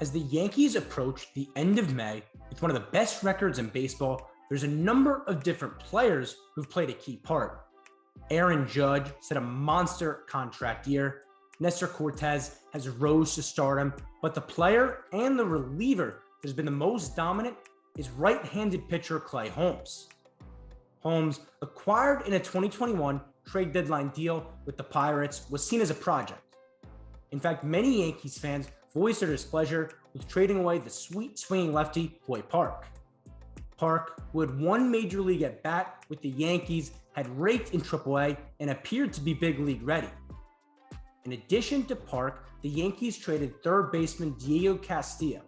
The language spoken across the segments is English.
As the Yankees approach the end of May with one of the best records in baseball, there's a number of different players who've played a key part. Aaron Judge set a monster contract year. Nestor Cortez has rose to stardom, but the player and the reliever that has been the most dominant is right-handed pitcher Clay Holmes. Holmes, acquired in a 2021 trade deadline deal with the Pirates, was seen as a project. In fact, many Yankees fans voiced their displeasure with trading away the sweet swinging lefty Hoy Park. Park, who had one major league at bat with the Yankees, had raked in AAA and appeared to be big league ready. In addition to Park, the Yankees traded third baseman Diego Castillo.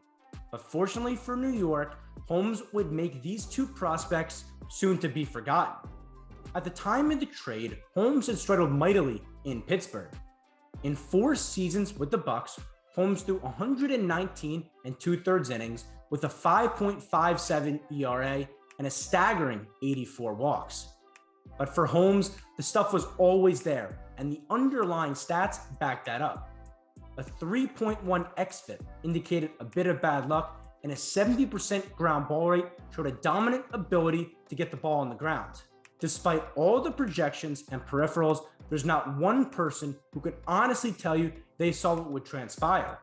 But fortunately for New York, Holmes would make these two prospects soon to be forgotten. At the time of the trade, Holmes had struggled mightily in Pittsburgh. In 4 seasons with the Bucks, Holmes threw 119 and 2/3 innings with a 5.57 ERA and a staggering 84 walks. But for Holmes, the stuff was always there, and the underlying stats backed that up. A 3.1 xFIP indicated a bit of bad luck, and a 70% ground ball rate showed a dominant ability to get the ball on the ground. Despite all the projections and peripherals, there's not one person who could honestly tell you they saw what would transpire.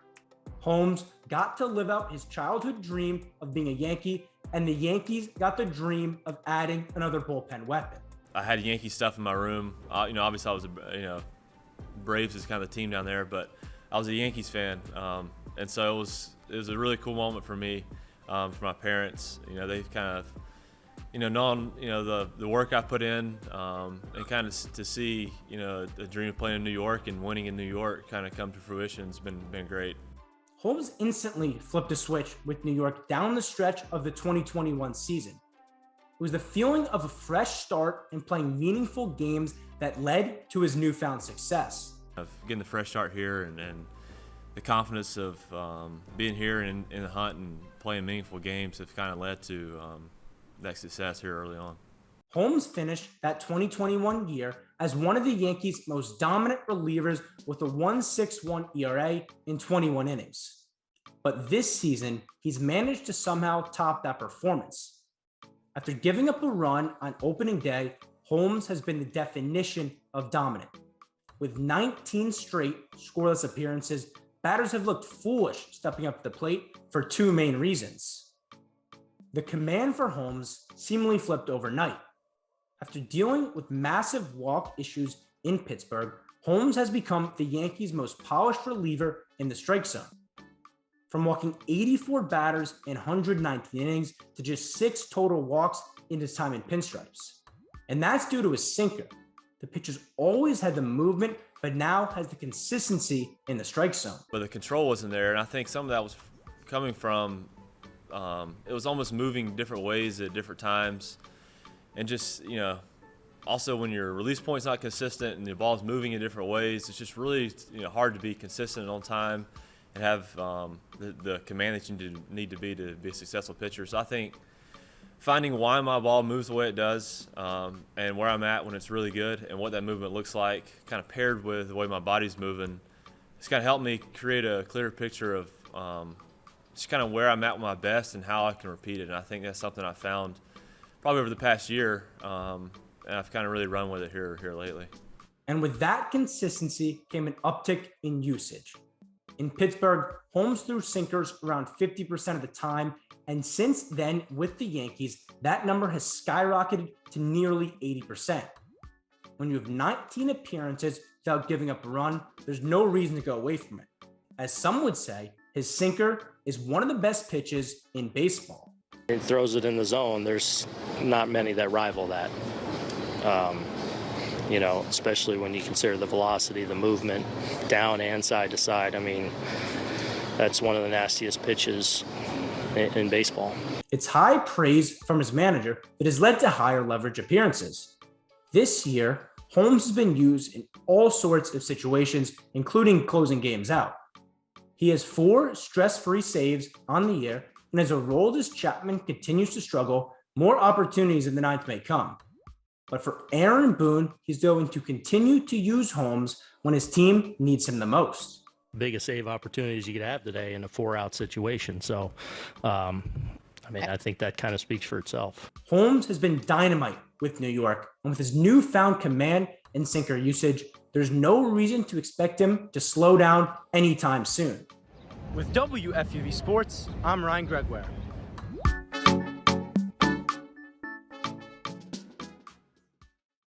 Holmes got to live out his childhood dream of being a Yankee, and the Yankees got the dream of adding another bullpen weapon. I had Yankee stuff in my room. Obviously I was, Braves is kind of the team down there, but I was a Yankees fan, and so it was a really cool moment for me, for my parents. They've kind of, known, the work I put in, and kind of to see, the dream of playing in New York and winning in New York kind of come to fruition has been great. Holmes instantly flipped a switch with New York down the stretch of the 2021 season. It was the feeling of a fresh start and playing meaningful games that led to his newfound success. Of getting the fresh start here and the confidence of being here in the hunt and playing meaningful games have kind of led to that success here early on. Holmes finished that 2021 year as one of the Yankees' most dominant relievers with a 1.61 ERA in 21 innings. But this season, he's managed to somehow top that performance. After giving up a run on opening day, Holmes has been the definition of dominant. With 19 straight scoreless appearances, batters have looked foolish stepping up to the plate for 2 main reasons. The command for Holmes seemingly flipped overnight. After dealing with massive walk issues in Pittsburgh, Holmes has become the Yankees' most polished reliever in the strike zone. From walking 84 batters in 119 innings to just 6 total walks in his time in pinstripes. And that's due to his sinker. The pitcher's always had the movement, but now has the consistency in the strike zone. But the control wasn't there, and I think some of that was coming from, it was almost moving different ways at different times. And just, also when your release point's not consistent and the ball's moving in different ways, it's just really, hard to be consistent on time and have the command that you need to be a successful pitcher. So I think finding why my ball moves the way it does, and where I'm at when it's really good and what that movement looks like, kind of paired with the way my body's moving, it's kind of helped me create a clearer picture of just kind of where I'm at with my best and how I can repeat it. And I think that's something I found probably over the past year, and I've kind of really run with it here lately. And with that consistency came an uptick in usage. In Pittsburgh, Holmes threw sinkers around 50% of the time, and since then, with the Yankees, that number has skyrocketed to nearly 80%. When you have 19 appearances without giving up a run, there's no reason to go away from it. As some would say, his sinker is one of the best pitches in baseball. He throws it in the zone. There's not many that rival that. Especially when you consider the velocity, the movement, down and side to side. I mean, that's one of the nastiest pitches in baseball. It's high praise from his manager that has led to higher leverage appearances. This year, Holmes has been used in all sorts of situations, including closing games out. He has 4 stress-free saves on the year, and as Aroldis Chapman continues to struggle, more opportunities in the ninth may come. But for Aaron Boone, he's going to continue to use Holmes when his team needs him the most. biggest save opportunities you could have today in a 4-out situation. So, I think that kind of speaks for itself. Holmes has been dynamite with New York, and with his newfound command and sinker usage, there's no reason to expect him to slow down anytime soon. With WFUV Sports, I'm Ryan Gregware.